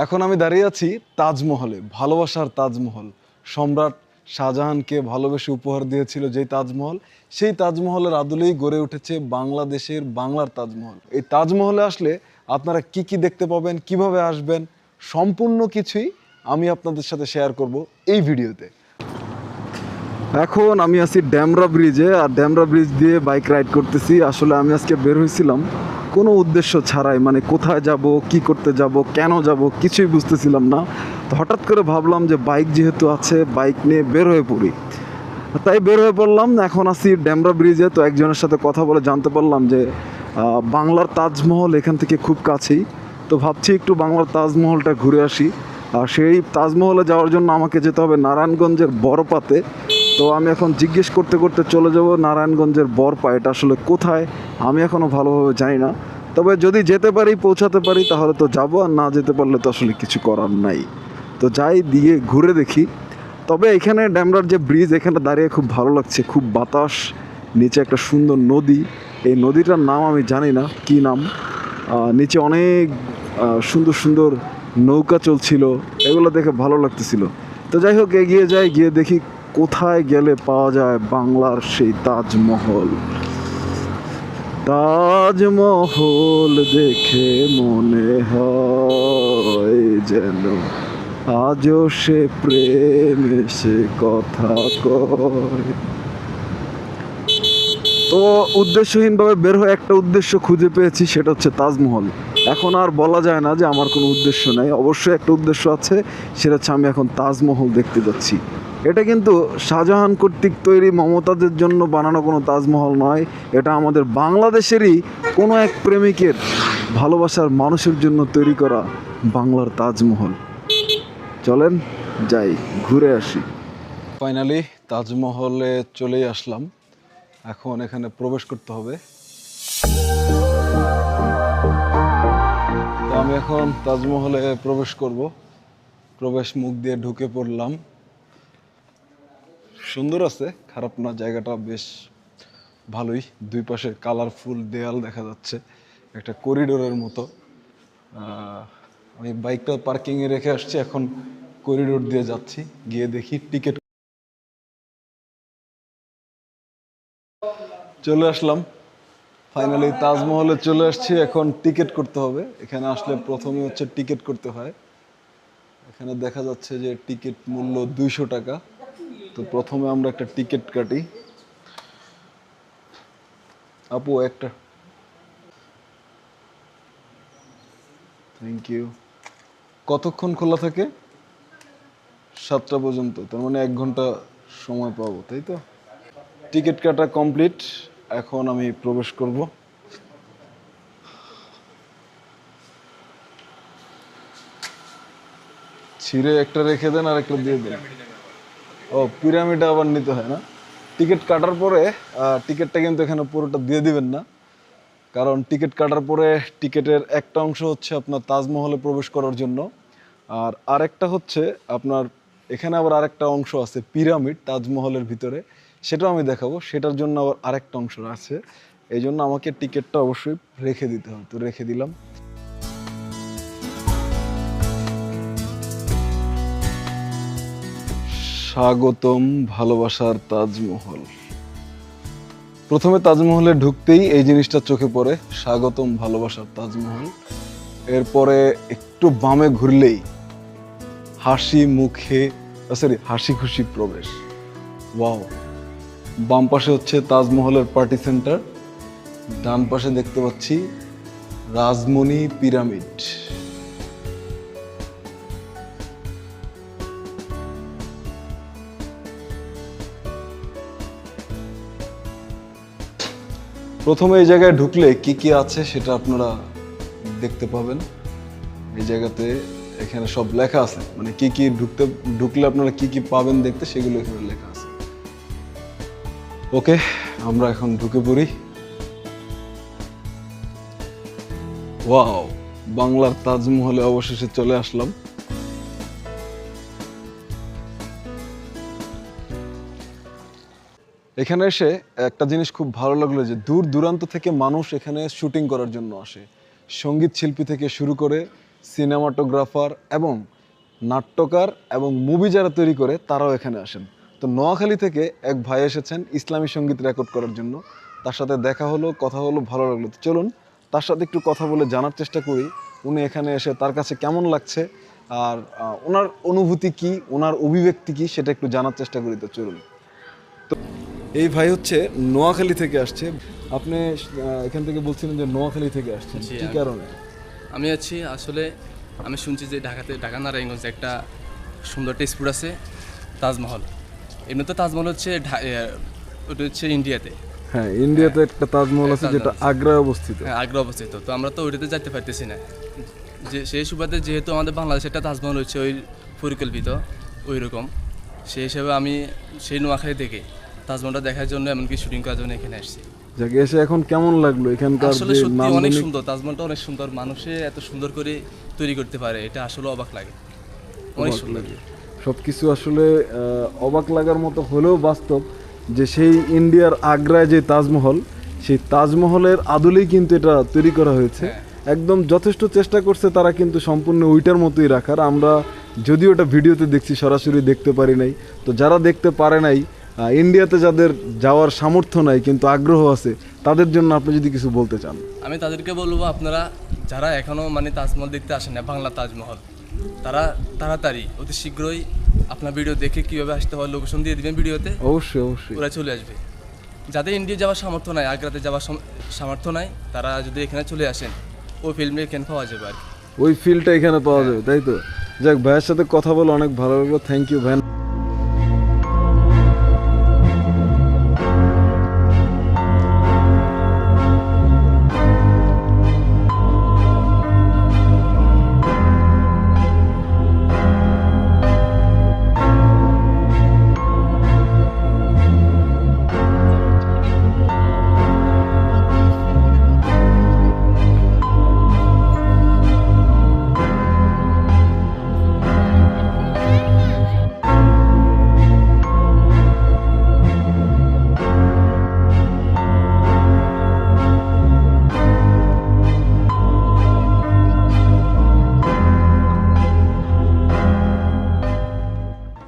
এখন আমি দাঁড়িয়ে আছি তাজমহলে, ভালোবাসার তাজমহল। সম্রাট শাহজাহানকে ভালোবেসে উপহার দিয়েছিল যেই তাজমহল, সেই তাজমহলের আদলেই গড়ে উঠেছে বাংলাদেশের বাংলার তাজমহল। এই তাজমহলে আসলে আপনারা কি কি দেখতে পাবেন, কিভাবে আসবেন, সম্পূর্ণ কিছুই আমি আপনাদের সাথে শেয়ার করব এই ভিডিওতে। এখন আমি আছি ড্যামরা ব্রিজে, আর ড্যামরা ব্রিজ দিয়ে বাইক রাইড করতেছি। আসলে আমি আজকে বের হয়েছিলাম কোনো উদ্দেশ্য ছাড়াই, মানে কোথায় যাব, কি করতে যাব, কেন যাব, কিছুই বুঝতেছিলাম না। তো হঠাৎ করে ভাবলাম যে বাইক যেহেতু আছে, বাইক নিয়ে বের হয়ে পড়ি। তাই বের হয়ে পড়লাম। এখন আছি ড্যামরা ব্রিজে। তো একজনের সাথে কথা বলে জানতে পারলাম যে বাংলার তাজমহল এখান থেকে খুব কাছেই। তো ভাবছি একটু বাংলার তাজমহলটা ঘুরে আসি। আর সেই তাজমহলে যাওয়ার জন্য আমাকে যেতে হবে নারায়ণগঞ্জের বড়পাতে। তো আমি এখন জিজ্ঞেস করতে করতে চলে যাব নারায়ণগঞ্জের বড়পা। এটা আসলে কোথায় আমি এখনও ভালোভাবে জানি না। তবে যদি যেতে পারি, পৌঁছাতে পারি, তাহলে তো যাবো, আর না যেতে পারলে তো আসলে কিছু করার নাই। তো যাই, দিয়ে ঘুরে দেখি। তবে এখানে ড্যামরার যে ব্রিজ, এখানে দাঁড়িয়ে খুব ভালো লাগছে, খুব বাতাস, নিচে একটা সুন্দর নদী। এই নদীটার নাম আমি জানি না কি নাম। নিচে অনেক সুন্দর সুন্দর নৌকা চলছিল, এগুলো দেখে ভালো লাগতেছিল। তো যাই হোক, এগিয়ে যাই, গিয়ে দেখি কোথায় গেলে পাওয়া যায় বাংলার সেই তাজমহল। তাজমহল দেখে মনে হয় যেন আজও সে প্রেম এসে কথা কয়। তো উদ্দেশ্যহীনভাবে বের হয়ে একটা উদ্দেশ্য খুঁজে পেয়েছি, সেটা হচ্ছে তাজমহল। এখন আর বলা যায় না যে আমার কোনো উদ্দেশ্য নাই, অবশ্যই একটা উদ্দেশ্য আছে। সেটা হচ্ছে আমি এখন তাজমহল দেখতে যাচ্ছি। এটা কিন্তু শাহজাহান কর্তৃক তৈরি মমতাজের জন্য বানানো কোনো তাজমহল নয়। এটা আমাদের বাংলাদেশেরই কোনো এক প্রেমিকের ভালোবাসার মানুষের জন্য তৈরি করা বাংলার তাজমহল। চলেন যাই, ঘুরে আসি। ফাইনালি তাজমহলে চলেই আসলাম। এখন এখানে প্রবেশ করতে হবে। তো আমি এখন তাজমহলে প্রবেশ করব। প্রবেশ মুখ দিয়ে ঢুকে পড়লাম। সুন্দর আছে, খারাপ না, জায়গাটা বেশ ভালোই। দুই পাশে কালারফুল দেয়াল দেখা যাচ্ছে, একটা করিডোরের মতো। আমি বাইকটা পার্কিংয়ে রেখে আসছি, এখন করিডোর দিয়ে যাচ্ছি। গিয়ে দেখি টিকিট। চলে আসলাম ফাইনালি, তাজমহলে চলে আসছি। এখন টিকিট করতে হবে। এখানে আসলে প্রথমে হচ্ছে টিকিট করতে হয়। এখানে দেখা যাচ্ছে যে টিকিট মূল্য 200 টাকা। তো প্রথমে আমরা একটা টিকিট কাটি। আপু একটা, থ্যাংক ইউ। কতক্ষণ খোলা থাকে? 7টা পর্যন্ত, তার মানে 1 ঘন্টা সময় পাবো, তাই তো? টিকিট কাটা কমপ্লিট। এখন আমি প্রবেশ করব। ছিঁড়ে একটা রেখে দেন আর একটা দিয়ে দেন। ও, পিরামিড আবার নিতে হয় না? টিকিট কাটার পরে টিকিটটা কিন্তু এখানে পুরোটা দিয়ে দিবেন না। কারণ টিকিট কাটার পরে টিকিটের একটা অংশ হচ্ছে আপনার তাজমহলে প্রবেশ করার জন্য, আর আরেকটা হচ্ছে আপনার এখানে আবার আরেকটা অংশ আছে পিরামিড তাজমহলের ভিতরে, সেটাও আমি দেখাবো। সেটার জন্য আবার আরেকটা অংশ আছে। এই জন্য আমাকে টিকিটটা অবশ্যই রেখে দিতে হবে। তো রেখে দিলাম। স্বাগতম ভালোবাসার তাজমহল। প্রথমে তাজমহলে ঢুকতেই এই জিনিসটা চোখে পড়ে, স্বাগতম ভালোবাসার তাজমহল। এরপরে একটু বামে ঘুরলেই হাসি খুশি প্রবেশ। ওয়াও! বাম পাশে হচ্ছে তাজমহলের পার্টি সেন্টার, ডান পাশে দেখতে পাচ্ছি রাজমণি পিরামিড। প্রথমে এই জায়গায় ঢুকলে কি কি আছে সেটা আপনারা দেখতে পাবেন। এই জায়গাতে এখানে সব লেখা আছে, মানে কি কি ঢুকলে আপনারা কি কি পাবেন দেখতে, সেগুলো এখানে লেখা আছে। ওকে, আমরা এখন ঢুকে পড়ি। ওয়াও! বাংলার তাজমহলে অবশেষে চলে আসলাম। এখানে এসে একটা জিনিস খুব ভালো লাগলো, যে দূর দূরান্ত থেকে মানুষ এখানে শুটিং করার জন্য আসে। সঙ্গীত শিল্পী থেকে শুরু করে সিনেমাটোগ্রাফার এবং নাট্যকার এবং মুভি যারা তৈরি করে তারাও এখানে আসেন। তো নোয়াখালী থেকে এক ভাই এসেছেন ইসলামী সঙ্গীত রেকর্ড করার জন্য। তার সাথে দেখা হলো, কথা হলো, ভালো লাগলো। তো চলুন তার সাথে একটু কথা বলে জানার চেষ্টা করি উনি এখানে এসে তার কাছে কেমন লাগছে, আর ওনার অনুভূতি কি, ওনার অভিব্যক্তি কি, সেটা একটু জানার চেষ্টা করি। তো চলুন। তো এই ভাই হচ্ছে নোয়াখালী থেকে আসছে। আপনি এখান থেকে বলছিলেন যে নোয়াখালী থেকে আসছেন, জি, কি কারণে? আমি আছি আসলে আমি শুনছি যে ঢাকা নারায়ণগঞ্জে একটা সুন্দর টেস্টপুর আছে তাজমহল। এমনি তো তাজমহল হচ্ছে ওটা হচ্ছে ইন্ডিয়াতে। হ্যাঁ, ইন্ডিয়াতে একটা তাজমহল আছে যেটা আগ্রায় অবস্থিত। হ্যাঁ, আগ্রা অবস্থিত। তো আমরা তো ওইটাতে যেতে পারতেছি না, যে সেই সুবাদে যেহেতু আমাদের বাংলাদেশে একটা তাজমহল হচ্ছে ওই পরিকল্পিত ওই রকম, সেই হিসাবে আমি সেই নোয়াখালী থেকে তাজমহলটা দেখার জন্য এমনকি শুটিং করার জন্য এখানে আসছি। যাকে এসে এখন কেমন লাগলো এখানকার? আসলে যে সত্যি অনেক নান্দনিক, সুন্দর, তাজমহলটা অনেক সুন্দর, মানুষে এত সুন্দর করে তৈরি করতে পারে, এটা আসলে অবাক লাগে, অনেক সুন্দর। সবকিছু আসলে অবাক লাগার মতো হলেও বাস্তব যে সেই ইন্ডিয়ার আগ্রায় যে তাজমহল, সেই তাজমহলের আদলেই কিন্তু এটা তৈরি করা হয়েছে। একদম যথেষ্ট চেষ্টা করছে তারা কিন্তু সম্পূর্ণ ওইটার মতোই রাখার। আমরা যদিও ওটা ভিডিওতে দেখছি, সরাসরি দেখতে পারি নাই। তো যারা দেখতে পারে নাই, ইন্ডিয়াতে যাদের যাওয়ার সামর্থ্য নাই কিন্তু আগ্রহ আছে, তাদের জন্য আপনি যদি কিছু বলতে চান। আমি তাদেরকে বলবো, আপনারা যারা এখনও মানে তাজমহল দেখতে আসেন না, বাংলা তাজমহল, তারা তাড়াতাড়ি অতি শীঘ্রই আপনার ভিডিও দেখে কীভাবে আসতে হয় লোকেশন দিয়ে দিবেন ভিডিওতে, অবশ্যই অবশ্যই ওরা চলে আসবে। যাদের ইন্ডিয়া যাওয়ার সামর্থ্য নাই, আগ্রাতে যাওয়ার সামর্থ্য নাই, তারা যদি এখানে চলে আসেন ওই ফিল্মে এখানে পাওয়া যাবে আর কি। ওই ফিলটা এখানে পাওয়া যাবে, তাই তো? যাক, ভাইয়ের সাথে কথা বলে অনেক ভালো লাগলো। থ্যাংক ইউ ভাই।